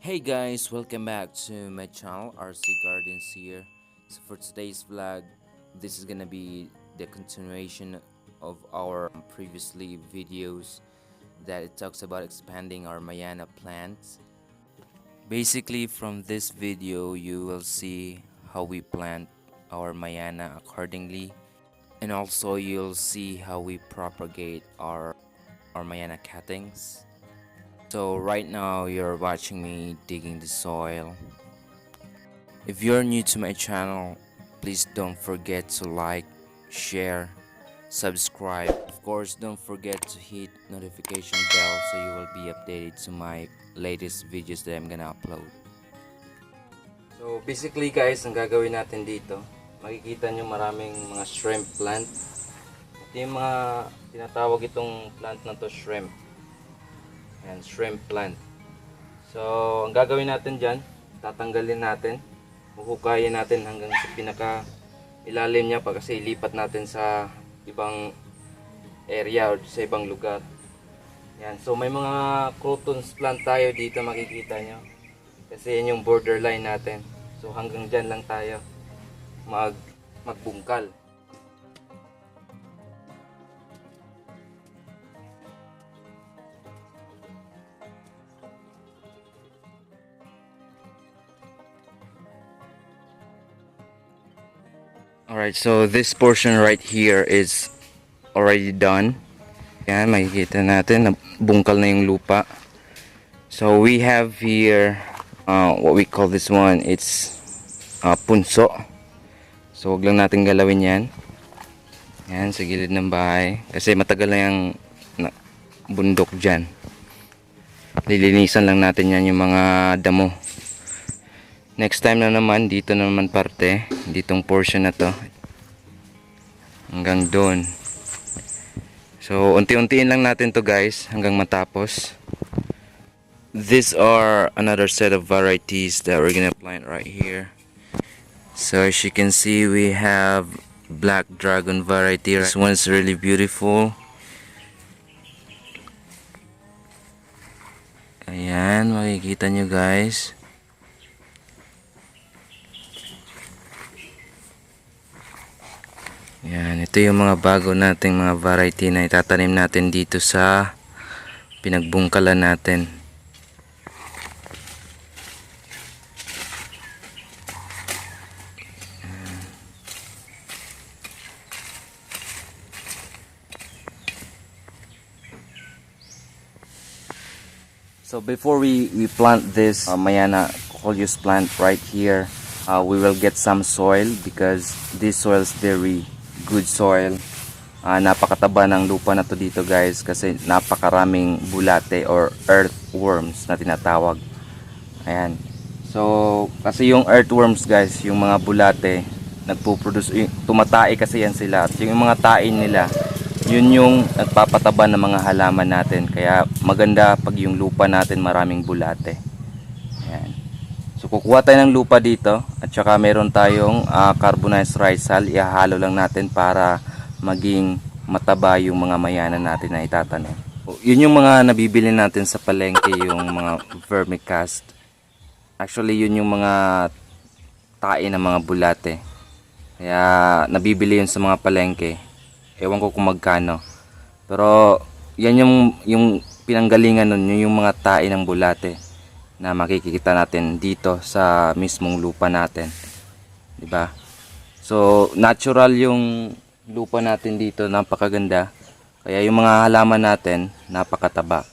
Hey guys, welcome back to my channel RC Gardens here. So for today's vlog, this is gonna be the continuation of our previously videos that it talks about expanding our Mayana plants. Basically from this video you will see how we plant our Mayana accordingly, and also you'll see how we propagate our Mayana cuttings. So right now you're watching me digging the soil. If you're new to my channel, please don't forget to like, share, subscribe. Of course, don't forget to hit notification bell so you will be updated to my latest videos that I'm gonna upload. So basically guys, ang gagawin natin dito, makikita nyo maraming mga shrimp plant. Ito yung mga tinatawag itong plant na to, shrimp. Ayan, shrimp plant. So ang gagawin natin dyan, tatanggalin natin, huhukayin natin hanggang sa pinaka ilalim niya pa, kasi ilipat natin sa ibang area o sa ibang lugar. Yan. So may mga crotons plant tayo dito, makikita nyo, kasi yan yung borderline natin. So hanggang dyan lang tayo magbungkal. Alright, so this portion right here is already done. Yan, makikita natin, bungkal na yung lupa. So we have here what we call this one, it's punso. So wag lang natin galawin yan. Yan, sa gilid ng bahay. Kasi matagal na yung bundok dyan. Lilinisan lang natin yan, yung mga damo. Next time na naman, dito na naman parte, ditong portion na to, hanggang doon. So unti-untiin lang natin to guys, hanggang matapos. These are another set of varieties that we're gonna plant right here. So as you can see, we have black dragon variety. This one is really beautiful. Ayan, makikita nyo guys. Yan, ito yung mga bago nating mga variety na itatanim natin dito sa pinagbungkalan natin. So before we plant this Mayana coleus plant right here, we will get some soil, because this soil is very good soil. Napakataba ng lupa na to dito guys, kasi napakaraming bulate or earthworms na tinatawag. Ayan. So kasi yung earthworms guys, yung mga bulate, nagpo-produce, tumatae kasi yan sila. At yung mga tain nila, yun yung nagpapataba ng mga halaman natin. Kaya maganda pag yung lupa natin maraming bulate. Ayan. So kukuha tayo ng lupa dito, at saka meron tayong carbonized rice hull. Ihahalo lang natin para maging mataba yung mga mayana natin na itatanim. Yun yung mga nabibili natin sa palengke, yung mga vermicast. Actually yun yung mga tae ng mga bulate. Kaya nabibili yun sa mga palengke. Ewan ko kung magkano. Pero yan yung pinanggalingan nun, yung mga tae ng bulate na makikita natin dito sa mismong lupa natin, di ba? So natural yung lupa natin dito, napakaganda. Kaya yung mga halaman natin napakataba.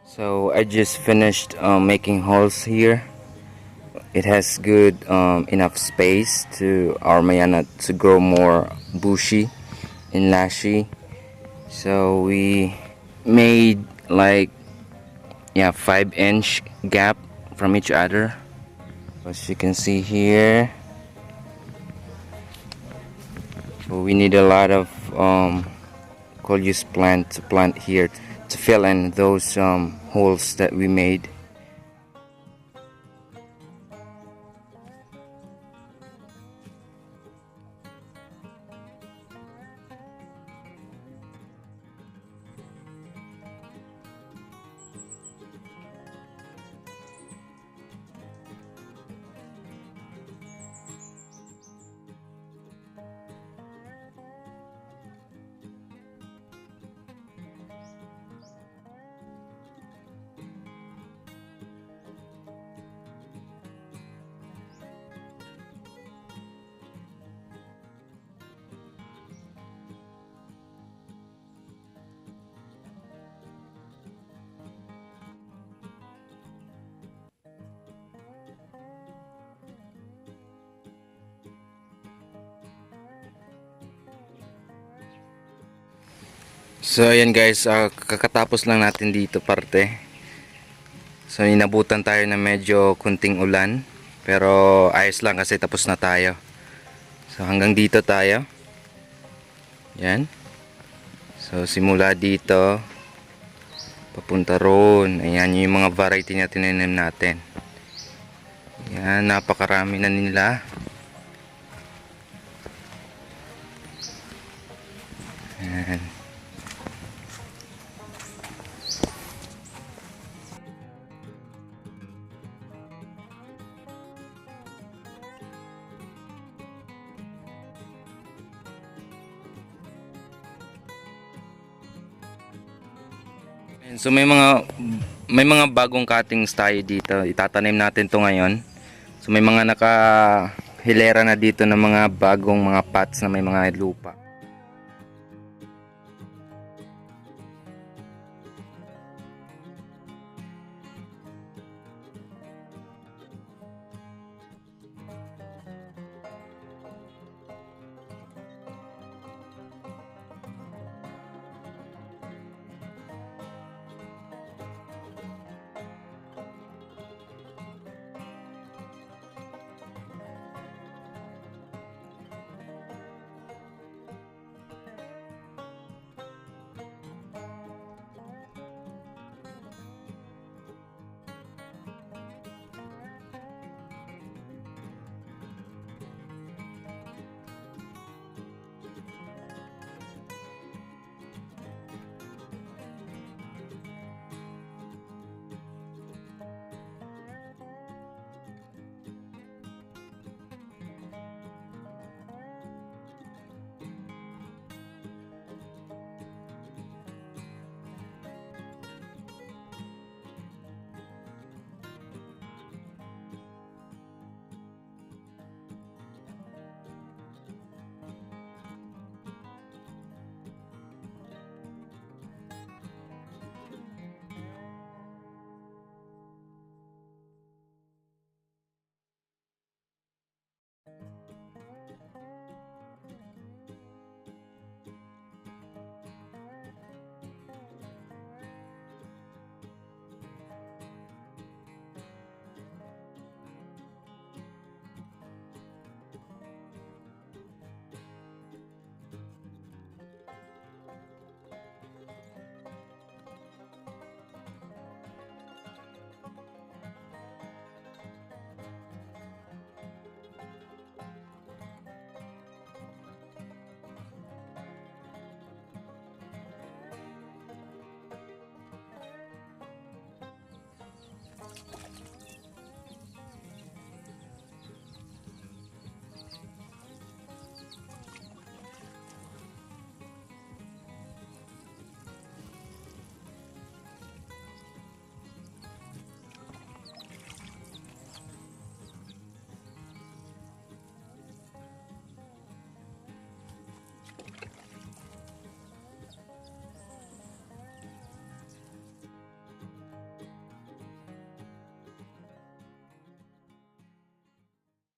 So I just finished making holes here. It has good enough space to our mayana to grow more bushy and lashy. So we made like 5-inch gap from each other. As you can see here, so we need a lot of coleus plant to plant here to fill in those holes that we made. So ayan guys, kakatapos lang natin dito parte. So inabutan tayo ng medyo kunting ulan, pero ayos lang kasi tapos na tayo. So hanggang dito tayo. Yan. So simula dito papunta roon. Ayan yung mga variety na tinanim natin. Yan, napakarami na nila. Ayan. So may mga bagong cuttings tayo dito. Itatanim natin to ngayon. So may mga nakahilera na dito ng mga bagong mga pots na may mga lupa.